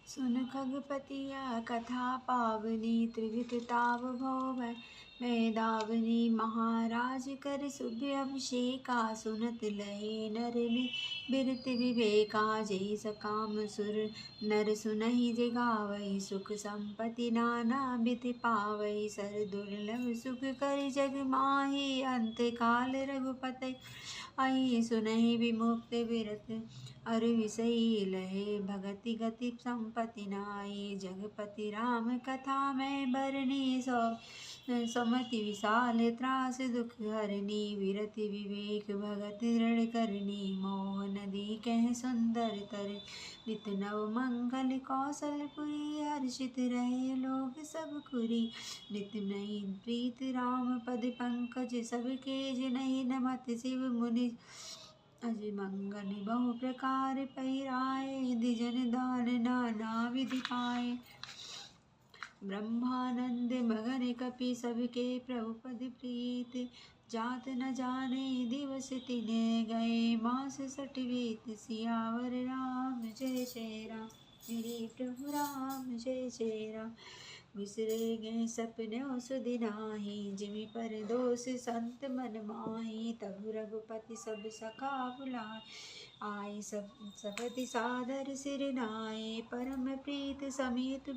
सुन खगपतिया कथा पावनी त्रिविध ताव भव मैदावनी महाराज कर शुभ अभिषेका सुनत लहे नर बिरत विवेका जय सकाम सुर नर सुनहि जे गावै सुख संपत्ति नाना बित पावै सर दुर्लभ सुख कर जग माहि अंत काल रघुपति आई सुनहि विमुक्त विरत अर विसई लहे भगति गति संपत्ति नाई जगपति राम कथा में बरनी सो सुमति विशाल त्रास दुख हरनी विरति विवेक भगत दृढ़ करनी मोह नदी कह सुंदर तर नित नव मंगल कौशलपुरी हर्षित रहे लोग सब खुरी नित नई प्रीत राम पद पंकज सबके जिनहि नमत शिव मुनि अज मंगल बहु प्रकार पैराए द्विजन दान नाना विधि पाए ब्रह्मानंद मगन कपि सबके प्रभु पद प्रीत जात न जाने दिवस तिने गए मास सठ बीत सियावर राम जय जय राम मेरे प्रभु राम जय जय राम बिसरे गए सपने सुदिनाही जिमि पर दोष संत मन माही तब रघुपति सब सखा बुलाए आए सब सपति सादर सिर नाए परम प्रीत समीप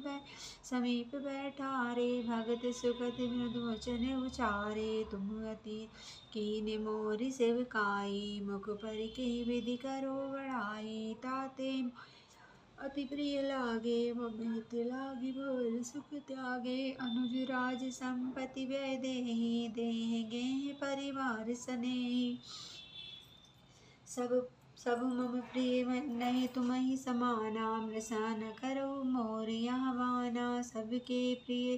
बैठारे भगत सुगत मृदु वचन उचारे तुम अति कीन मोर सेवकाई मुख पर के विधि करो बड़ाई ताते अति प्रिय लागे ममित लागी भोर सुख त्यागे अनुज राज संपत्ति व्यय देहि देंगे परिवार सने सब मम प्रिय नहीं तुम ही समाना मृषा न करो मोर आह्वाना सबके प्रिय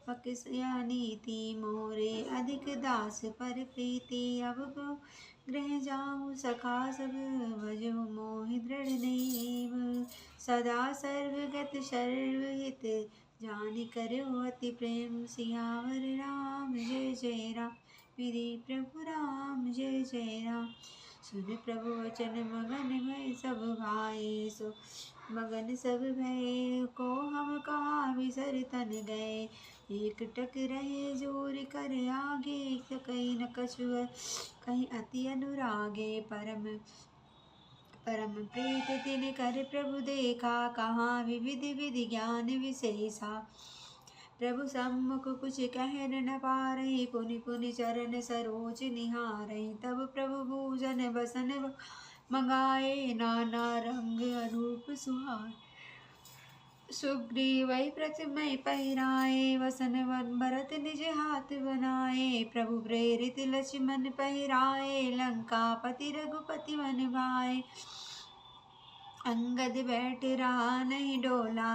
बक्सया नीति मोरे अधिक दास पर प्रीति अब गृह जाऊँ सखा सब भजो मोहि दृढ़ नेम सदा सर्वगत सर्वहित जानि करो अति प्रेम सियावर राम जय जय राम मेरे प्रभु राम जय जय राम सुन प्रभु वचन मगन भय सब भाई सो मगन सब भय को हम कहा विसर तन गए एक टक रहे जोर कर आगे कहीं न कछुआ कहीं अति अनुरागे परम प्रीत तिन कर प्रभु देखा कहाँ विविध विधि ज्ञान विशेषा प्रभु सम्मुख कुछ कहन न पारहि पुनि पुनि चरण सरोज निहारहि तब प्रभु भूजन बसन मंगाए नाना रंग अनूप सुहाए सुग्रीव प्रतिमय पहिराए वसन वन भरत निज हाथ बनाए प्रभु प्रेरित लक्ष्मण पहिराए लंकापति रघुपति मन भाए अंगद बैठ रहा नहीं डोला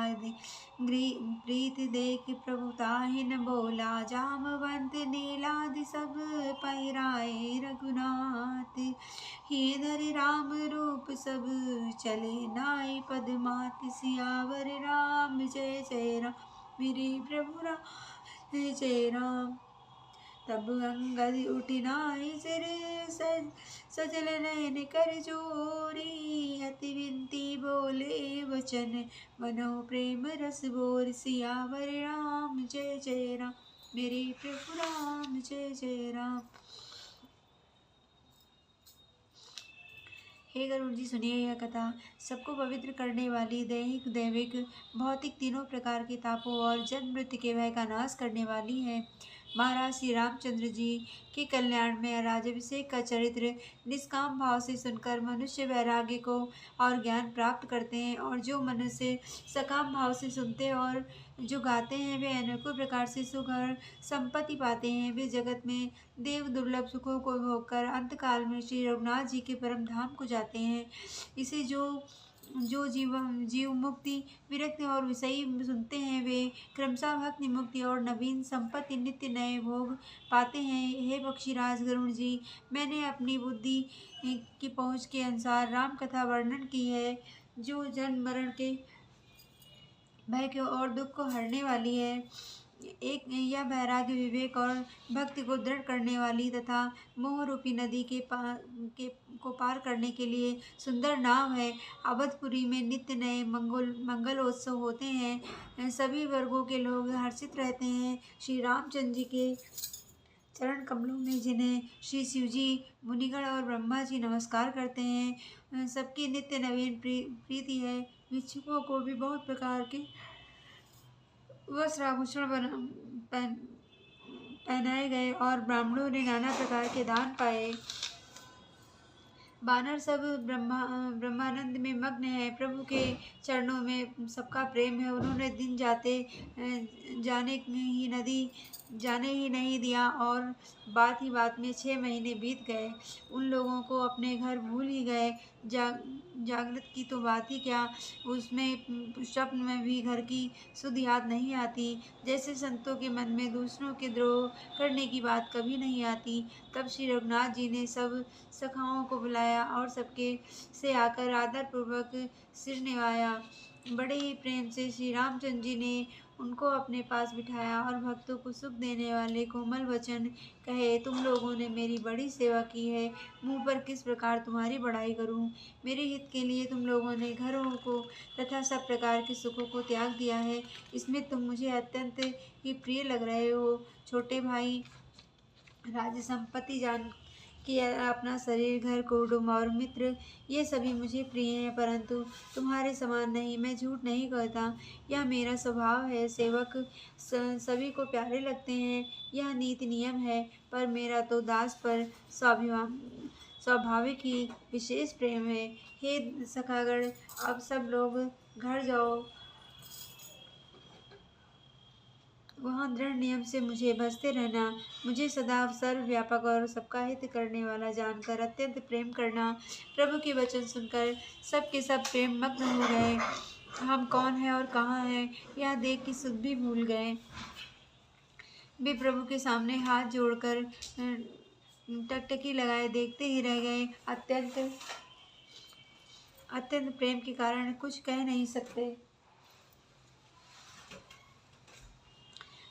प्रीत देख प्रभु ताहि न बोला जामवंत नीलादि सब पहिराए रघुनाथ हे धरि राम रूप सब चले नाई पदमात सियावर राम जय जय राम मेरे प्रभु राम जय जय राम तब अंगद उठिनाई सिर सजल नयन कर जोरी अति विनती बोले वचन मनो प्रेम रस बोर सियावर राम जय जय राम मेरे प्रभु राम जय जय राम। हे गरुड़ जी सुनिए यह कथा सबको पवित्र करने वाली दैहिक दैविक भौतिक तीनों प्रकार के तापों और जन्म मृत्यु के भय का नाश करने वाली है। महाराज श्री रामचंद्र जी के कल्याण में राज्याभिषेक का चरित्र निष्काम भाव से सुनकर मनुष्य वैराग्य को और ज्ञान प्राप्त करते हैं और जो मनुष्य सकाम भाव से सुनते और जो गाते हैं वे अनेकों प्रकार से सुख और संपत्ति पाते हैं। वे जगत में देव दुर्लभ सुखों को भोग कर अंतकाल में श्री रघुनाथ जी के परम धाम को जाते हैं। इसे जो जीव मुक्ति विरक्त और विषयी सुनते हैं वे क्रमशः भक्ति मुक्ति और नवीन संपत्ति नित्य नए भोग पाते हैं। हे पक्षीराज गरुड़ जी मैंने अपनी बुद्धि की पहुँच के अनुसार राम कथा वर्णन की है जो जन्म मरण के भय के और दुख को हरने वाली है। एक यह वैराग्य, विवेक और भक्ति को दृढ़ करने वाली तथा मोह रूपी नदी को पार करने के लिए सुंदर नाव है। अवधपुरी में नित्य नए मंगलोत्सव होते हैं। सभी वर्गों के लोग हर्षित रहते हैं। श्री रामचंद्र जी के चरण कमलों में जिन्हें श्री शिव जी, मुनिगण और ब्रह्मा जी नमस्कार करते हैं, सबकी नित्य नवीन प्रीति है। भिक्षुकों को भी बहुत प्रकार के वस्त्र आभूषण पहनाए गए और ब्राह्मणों ने नाना प्रकार के दान पाए। वानर सब ब्रह्मानंद में मग्न है। प्रभु के चरणों में सबका प्रेम है। उन्होंने दिन जाने ही नहीं दिया और बात ही बात में 6 महीने बीत गए। उन लोगों को अपने घर भूल ही गए। जागृत की तो बात ही क्या, उसमें स्वप्न में भी घर की सुध याद नहीं आती। जैसे संतों के मन में दूसरों के द्रोह करने की बात कभी नहीं आती। तब श्री रघुनाथ जी ने सब सखाओं को बुलाया और सबके से आकर आदर पूर्वक सिर निवाया। बड़े ही प्रेम से श्री रामचंद्र जी ने उनको अपने पास बिठाया और भक्तों को सुख देने वाले कोमल वचन कहे। तुम लोगों ने मेरी बड़ी सेवा की है, मुँह पर किस प्रकार तुम्हारी बड़ाई करूं। मेरे हित के लिए तुम लोगों ने घरों को तथा सब प्रकार के सुखों को त्याग दिया है। इसमें तुम मुझे अत्यंत ही प्रिय लग रहे हो। छोटे भाई, राज्य संपत्ति जान कि अपना शरीर, घर, कुटुंब और मित्र ये सभी मुझे प्रिय हैं, परंतु तुम्हारे समान नहीं। मैं झूठ नहीं कहता, यह मेरा स्वभाव है। सेवक सभी को प्यारे लगते हैं, यह नीति नियम है। पर मेरा तो दास पर स्वाभाविक ही विशेष प्रेम है। हे सखागण, अब सब लोग घर जाओ। वहाँ दृढ़ नियम से मुझे भजते रहना। मुझे सदा सर्वव्यापक और सबका हित करने वाला जानकर अत्यंत प्रेम करना। प्रभु के वचन सुनकर सब के सब प्रेम मग्न हो गए। हम कौन हैं और कहाँ हैं, यह देख के सुध भी भूल गए। वे प्रभु के सामने हाथ जोड़कर टकटकी लगाए देखते ही रह गए। अत्यंत प्रेम के कारण कुछ कह नहीं सकते।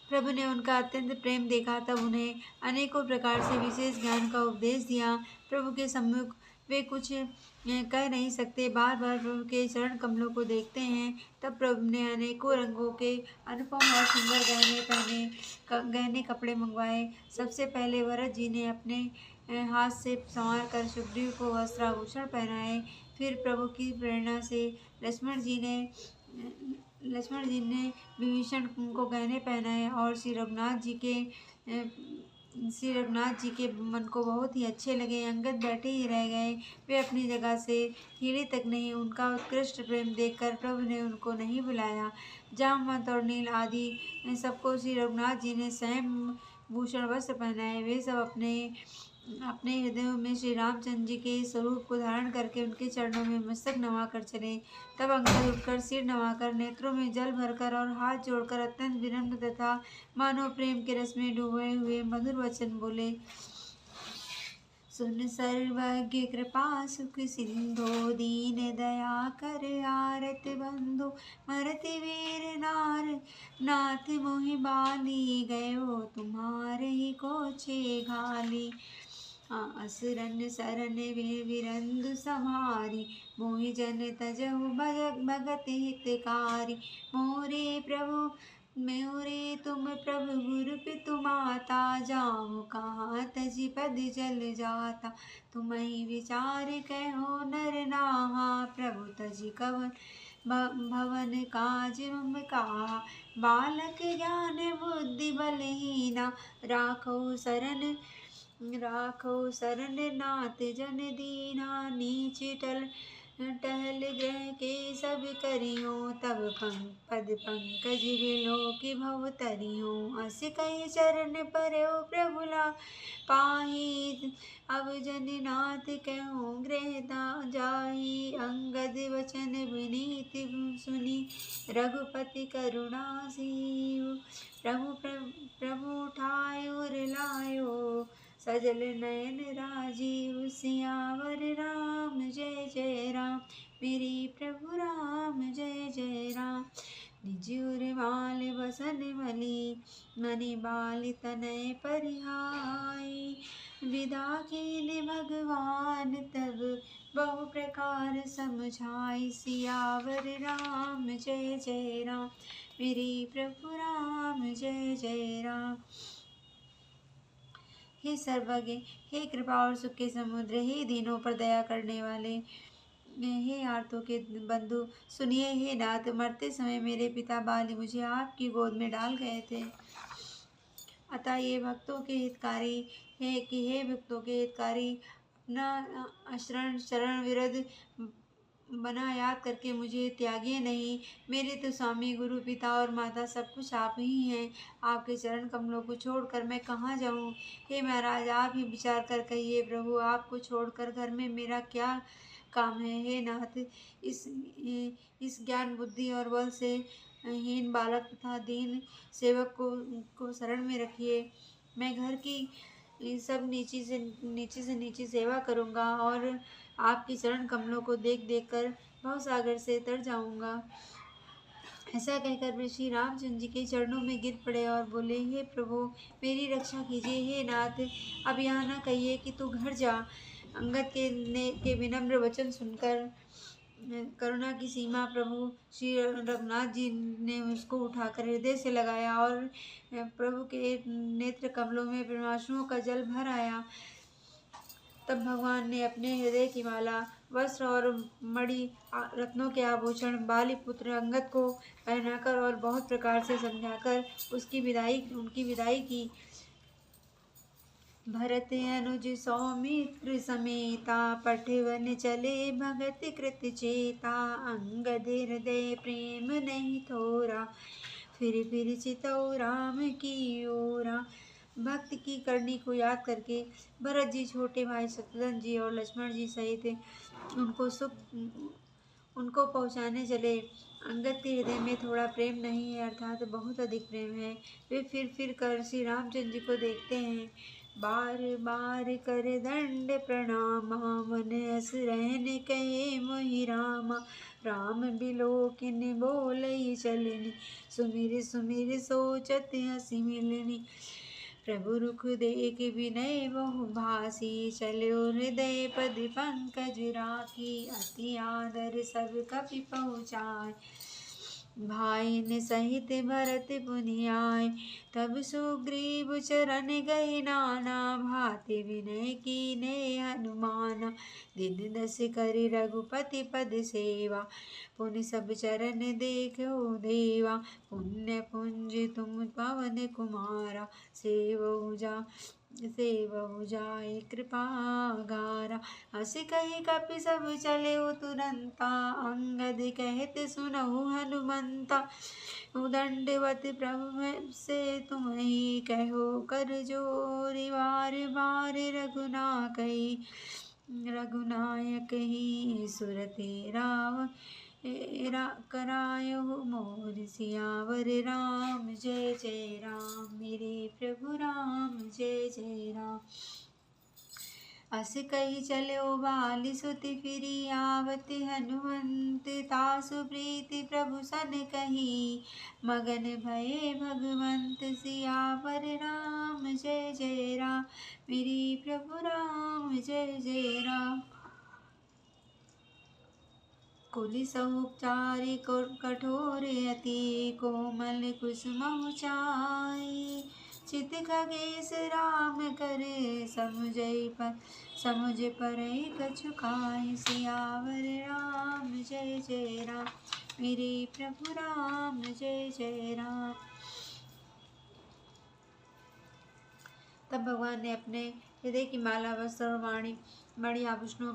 प्रभु ने उनका अत्यंत प्रेम देखा, तब उन्हें अनेकों प्रकार से विशेष ज्ञान का उपदेश दिया। प्रभु के सम्मुख वे कुछ कह नहीं सकते, बार बार प्रभु के चरण कमलों को देखते हैं। तब प्रभु ने अनेकों रंगों के अनुपम और सुंदर गहने कपड़े मंगवाए। सबसे पहले भरत जी ने अपने हाथ से संवार कर सुग्रीव को वस्त्राभूषण पहनाए। फिर प्रभु की प्रेरणा से लक्ष्मण जी ने विभीषण को गहने पहनाए और श्री रघुनाथ जी के मन को बहुत ही अच्छे लगे। अंगद बैठे ही रह गए, वे अपनी जगह से हिले तक नहीं। उनका उत्कृष्ट प्रेम देखकर प्रभु ने उनको नहीं बुलाया। जामवंत और नील आदि सबको श्री रघुनाथ जी ने स्वयं भूषण वस्त्र पहनाए। वे सब अपने हृदयों में श्री रामचंद्र जी के स्वरूप को धारण करके उनके चरणों में मस्तक नवा कर चले। तब अंगद उठकर सिर नवाकर, नेत्रों में जल भरकर और हाथ जोड़कर अत्यंत विनम्र तथा मानव प्रेम के रस में डूबे हुए मधुर वचन बोले। सुन सर्वज्ञ कृपा सुख सिंधो, दीन दया कर आरत बंधो। मरति वीर नाथ मोहि बाली, गयो तुम्हारे ही कोचे घाली। असुरन सरन विरंदु समारी, मोहि जन तजहु भगत हितकारी। मोरे तुम प्रभु गुरु पितु माता, जाऊँ कहाँ तजि पद जल जाता। तुम्हि विचार कहो नर नाहा, प्रभु तजि कवन भवन काज मम कहा। बालक ज्ञान बुद्धि बलहीना, राखो शरण नाथ जन दीना। नीच टहल ग्रह के सब करियो, तब पद पंकज विलोकि भव तरियो। अस कहि चरण परयो प्रभुला पाही, अब जन नाथ कहो गृह जाही। अंगद वचन विनीत सुनी, रघुपति करुणा सीयु। प्रभु उठाय उर लायो, सजल नयन राजीव। सियावर राम जय जय राम, मेरे प्रभु राम जय जय राम। निज उर माल वसन मली, मनि बाल तनय परिहाई। विदा कीन्ह भगवान तब बहु प्रकार समझाई। सियावर राम जय जय राम, मेरे प्रभु राम जय जय राम। हे सर्वज्ञ, हे कृपा और सुख के समुद्र, हे दीनों पर दया करने वाले, हे आर्तों के बंधु, सुनिए हे नाथ, मरते समय मेरे पिता बाली मुझे आपकी गोद में डाल गए थे। अतः ये भक्तों के हितकारी है कि हे भक्तों के हितकारी, अपना आश्रण चरण विरध बना याद करके मुझे त्यागिए नहीं। मेरे तो स्वामी, गुरु, पिता और माता सब कुछ आप ही हैं। आपके चरण कमलों को छोड़कर मैं कहाँ जाऊँ। हे महाराज, आप ही विचार कर कहिए प्रभु, आपको छोड़कर घर में मेरा क्या काम है। हे नाथ, इस ज्ञान बुद्धि और बल से हीन बालक तथा दीन सेवक को शरण में रखिए। मैं घर की सब नीची से नीची सेवा करूँगा और आपकी चरण कमलों को देख देख कर भवसागर से तर जाऊँगा। ऐसा कहकर वे श्री रामचंद्र जी के चरणों में गिर पड़े और बोले, हे प्रभु, मेरी रक्षा कीजिए। हे नाथ, अब यहाँ न कहिए कि तू घर जा। अंगद के विनम्र वचन सुनकर करुणा की सीमा प्रभु श्री रघुनाथ जी ने उसको उठाकर हृदय से लगाया और प्रभु के नेत्र कमलों में प्रेमाश्रुओं का जल भर आया। तब भगवान ने अपने हृदय की माला, वस्त्र और मणि रत्नों के आभूषण बाली पुत्र अंगद को पहनाकर और बहुत प्रकार से समझाकर उनकी विदाई की। भरत अनुज सौमित्र समेता, पठवन चले भगत कृत चेता। अंगद हृदय प्रेम नहीं थोरा, फिर चितौ राम की ओरा। भक्त की करनी को याद करके भरत जी छोटे भाई शत्रुघ्न जी और लक्ष्मण जी सहित उनको पहुँचाने चले। अंगद के हृदय में थोड़ा प्रेम नहीं है, अर्थात बहुत अधिक प्रेम है। वे फिर कर श्री रामचंद्र जी को देखते हैं। बार बार कर दंड प्रणामा, मन हस रहन कहे मोहि रामा। राम बिलोकिन बोलई चलनि, सुमिर सुमिर सोचत हँसी मिलनि। प्रभु रुख देख विनय बहु भासी, चलो हृदय पद पंकज राखी। अति आदर सब कपि पहुँचाय, भाइन सहित भरत पुनि आए। तब सुग्रीव चरण गए नाना, भाति विनय कीन्हे हनुमाना। दिन दस करि रघुपति पद सेवा, पुनि सब चरण देखो देवा। पुण्य पुंज तुम पवन कुमारा, सेवहु जाय कृपा गारा। हस कहि कपि सब चले तुरंता, अंगद कहत सुनहु हनुमंता। दंडवत प्रभु से तुम ही कहो, कर जोरि बार बार रघुनायक ही सुरति करायहु मोर। सियावर राम जय जय राम, मेरे प्रभु राम जय जय राम। अस कहि चलो बाली सुति, फिरी आवत हनुमंत। तासु प्रीति प्रभु सन कही, मगन भये भगवंत। सियावर राम जय जय राम, मेरे प्रभु राम जय जय राम। कुलिसहु उपचारि कठोर अति, कोमल कुसुमहु चाई। चित खगेश राम करे, समुझ परई कछु खाई। सियावर राम जय जय राम, मेरे प्रभु राम जय जय राम। तब भगवान ने अपने हृदय की माला, वस्त्र और मणि आभूषणों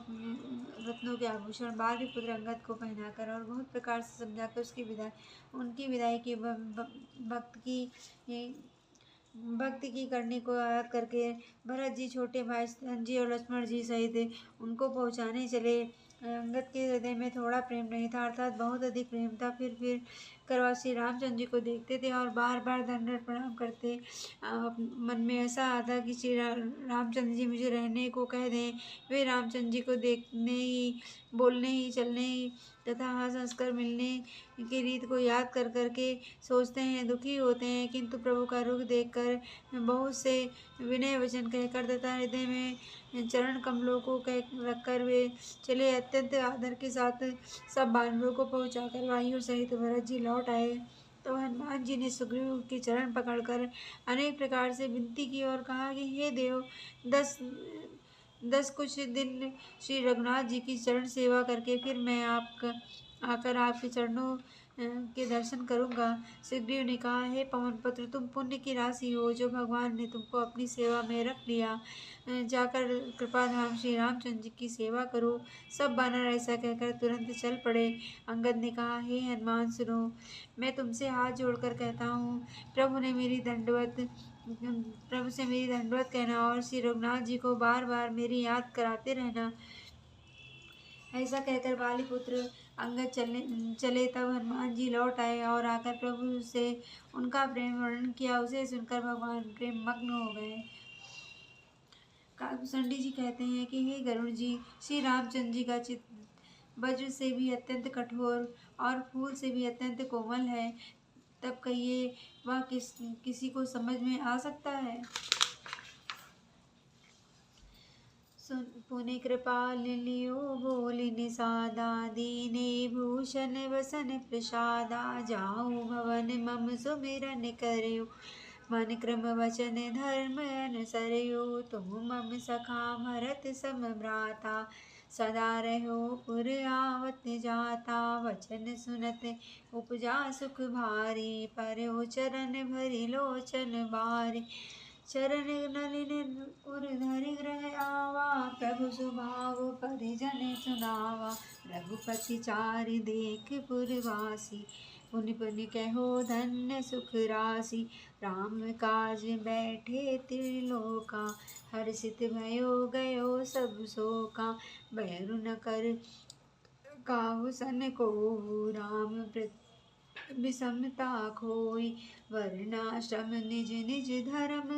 रत्नों के आभूषण बाली पुत्र अंगद को पहनाकर और बहुत प्रकार से समझाकर उनकी विदाई की। भक्ति की करनी को याद करके भरत जी छोटे भाई शत्रुघ्न जी और लक्ष्मण जी सहित उनको पहुँचाने चले। अंगद के हृदय में थोड़ा प्रेम नहीं था, अर्थात बहुत अधिक प्रेम था। फिर करवा श्री रामचंद्र जी को देखते थे और बार बार दंडवत प्रणाम करते। मन में ऐसा आता कि श्री रामचंद्र जी मुझे रहने को कह दें। वे रामचंद्र जी को देखने ही, बोलने ही, चलने ही तथा हंस हंसकर मिलने की रीत को याद कर करके सोचते हैं, दुखी होते हैं, किंतु प्रभु का रुख देखकर बहुत से विनय वचन कहकर तथा हृदय में चरण कमलों को कह रखकर वे चले। अत्यंत आदर के साथ सब बानरों को पहुंचाकर वायु सहित भरत जी लौट आए। तो हनुमान जी ने सुग्रीव के चरण पकड़कर अनेक प्रकार से विनती की और कहा कि हे देव, 10 कुछ दिन श्री रघुनाथ जी की चरण सेवा करके फिर मैं आकर आपके चरणों के दर्शन करूंगा। सुग्रीव ने कहा, हे पवन पुत्र, तुम पुण्य की राशि हो जो भगवान ने तुमको अपनी सेवा में रख लिया। जाकर कृपाधाम श्री रामचंद्र जी की सेवा करो। सब बानर ऐसा कहकर तुरंत चल पड़े। अंगद ने कहा, हे हनुमान सुनो, मैं तुमसे हाथ जोड़कर कहता हूँ, प्रभु से मेरी दंडवत कहना और श्री रघुनाथ जी को बार बार मेरी याद कराते रहना। ऐसा कहकर बालीपुत्र अंगद चले। तब हनुमान जी लौट आए और आकर प्रभु से उनका प्रेम वर्णन किया। उसे सुनकर भगवान प्रेम मग्न हो गए। काकुसंडी जी कहते हैं कि हे गरुड़ जी, श्री रामचंद्र जी का चित्त वज्र से भी अत्यंत कठोर और फूल से भी अत्यंत कोमल है। तब कहिए वह किसी को समझ में आ सकता है। सुन पुनि कृपाल लियो बोलि निषादा, दीने भूषण वसन प्रसादा। जाऊ भवन मम सुमिरन करयो, मन क्रम वचन धर्म अनुसरयो। तुम मम सखा भरत सम भ्राता, सदा रहो पुर आवत जाता। वचन सुनत उपजा सुख भारी, पर्यो चरण भरि लोचन बारी। चरण नलिन उर धरि गृह आवा, प्रभु स्वभाव परिजन सुनावा। रघुपति चारि देख पुरवासी, पुनि पुनि कहो धन्य सुख राशि। राम काज बैठे त्रिलोका, हर्षित भयो गयो सब शोका। बैरु न कर काहू सन को, राम विषमता खोई। वर्णाश्रम निज निज धर्म,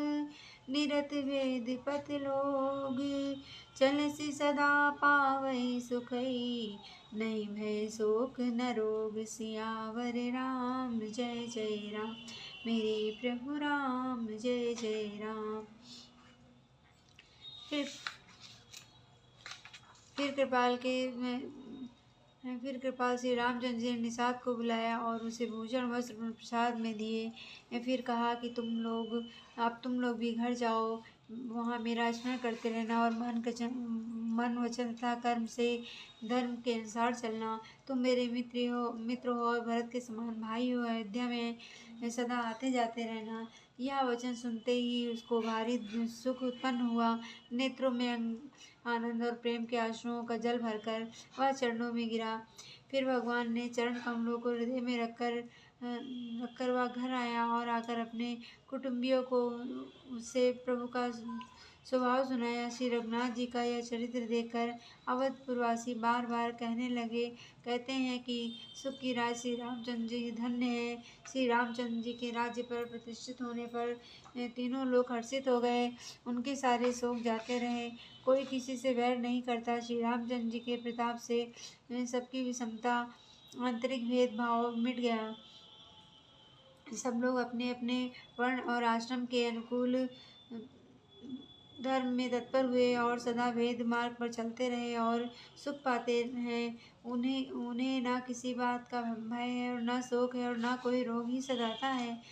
निरत वेद पति लोग। चलसि सदा पावई सुखई, नहीं भय शोक न रोग। सियावर राम जय जय राम, मेरे प्रभु राम जय जय राम। फिर कृपाल श्री रामचंद्र जी ने निषाद को बुलाया और उसे भूषण वस्त्र प्रसाद में दिए। फिर कहा कि तुम लोग भी घर जाओ, वहाँ मेरा स्मरण करते रहना और मन वचन तथा कर्म से धर्म के अनुसार चलना। तुम मेरे मित्र हो और भरत के समान भाई हो। अयोध्या में सदा आते जाते रहना। यह वचन सुनते ही उसको भारी सुख उत्पन्न हुआ। नेत्रों में आनंद और प्रेम के आंसुओं का जल भरकर वह चरणों में गिरा। फिर भगवान ने चरण कमलों को हृदय में रखकर वह घर आया और आकर अपने कुटुंबियों को उससे प्रभु का स्वभाव सुनाया। श्री रघुनाथ जी का यह चरित्र देखकर अवधपुरवासी बार बार कहने लगे। कहते हैं कि सुख की राज श्री रामचंद्र जी धन्य है। श्री रामचंद्र जी के राज्य पर प्रतिष्ठित होने पर तीनों लोग हर्षित हो गए। उनके सारे शोक जाते रहे। कोई किसी से वैर नहीं करता। श्री रामचंद्र जी के प्रताप से सबकी विषमता, आंतरिक भेदभाव मिट गया। सब लोग अपने अपने वर्ण और आश्रम के अनुकूल धर्म में तत्पर हुए और सदा भेद मार्ग पर चलते रहे और सुख पाते हैं। उन्हें न किसी बात का भय है और न शोक है और न कोई रोग ही सताता है।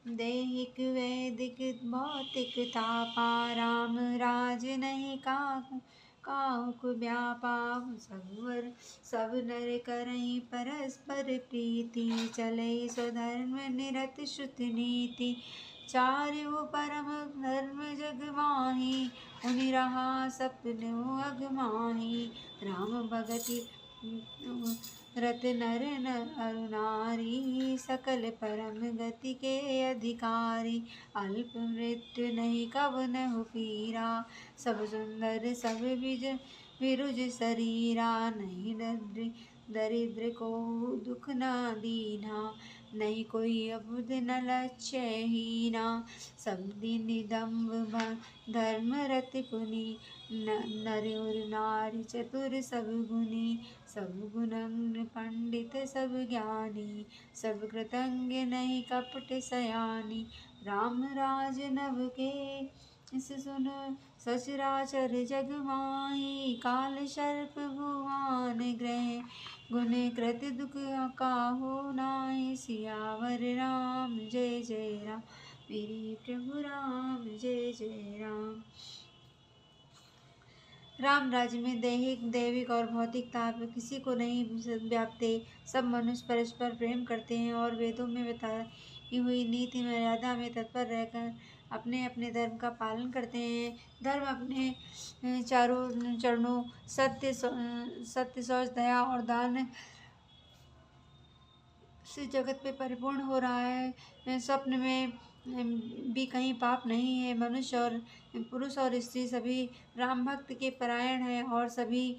दैहिक वैदिक भौतिक तापा, राम राज नहीं काहू व्यापा। सब नर करहीं परस्पर प्रीति, चलई स्वधर्म निरत श्रुति नीति। चार्यो परम धर्म जग माही, उनि रहा सपनो अगमाही। राम भगति रत नर अरु नारी, सकल परम गति के अधिकारी। अल्प मृत्यु नहीं कबनहु पीरा, सब सुंदर सब विरुज शरीरा। नहीं दरिद्र को दुख न दीना, नहीं कोई अबुध न लक्ष्यहीना। सब दिन दम्भ धर्म रति पुनि, नर और नारी चतुर सब गुनी। सब गुणज्ञ पंडित सब ज्ञानी, सब कृतज्ञ नहीं कपट सयानी। राम राज नभ के इस सुन सचराचर जग माही, काल सर्प भुवन ग्रह गुण कृत दुख काहू नाहि। सियावर राम जय जय राम, मेरे प्रभु राम जय जय राम। राम राज्य में दैहिक दैविक और भौतिक ताप किसी को नहीं व्यापते। सब मनुष्य परस्पर प्रेम करते हैं और वेदों में बताई हुई नीति मर्यादा में तत्पर रहकर अपने अपने धर्म का पालन करते हैं। धर्म अपने चारों चरणों सत्य शौच दया और दान से जगत पे परिपूर्ण हो रहा है। स्वप्न में भी कहीं पाप नहीं है। मनुष्य और पुरुष और स्त्री सभी राम भक्त के परायण हैं और सभी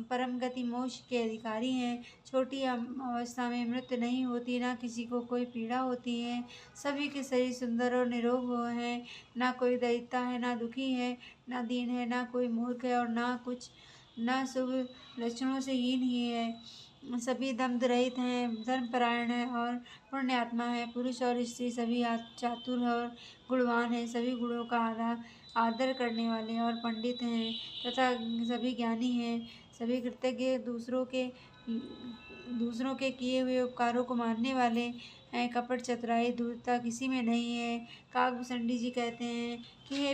परम गति मोक्ष के अधिकारी हैं। छोटी अवस्था में मृत्यु नहीं होती, ना किसी को कोई पीड़ा होती है। सभी के शरीर सुंदर और निरोग हैं। ना कोई दरिद्रता है, ना दुखी है, ना दीन है, ना कोई मूर्ख है और ना शुभ लक्षणों से हीन ही है। सभी दम्भ रहित हैं, धर्मपरायण हैं और पुण्य आत्मा है। पुरुष और स्त्री सभी चातुर और गुणवान हैं। सभी गुणों का आदर करने वाले और पंडित हैं तथा सभी ज्ञानी हैं। सभी कृतज्ञ, दूसरों के किए हुए उपकारों को मानने वाले हैं। कपट चतुराई धूर्तता किसी में नहीं है। काकभूषणी जी कहते हैं कि हे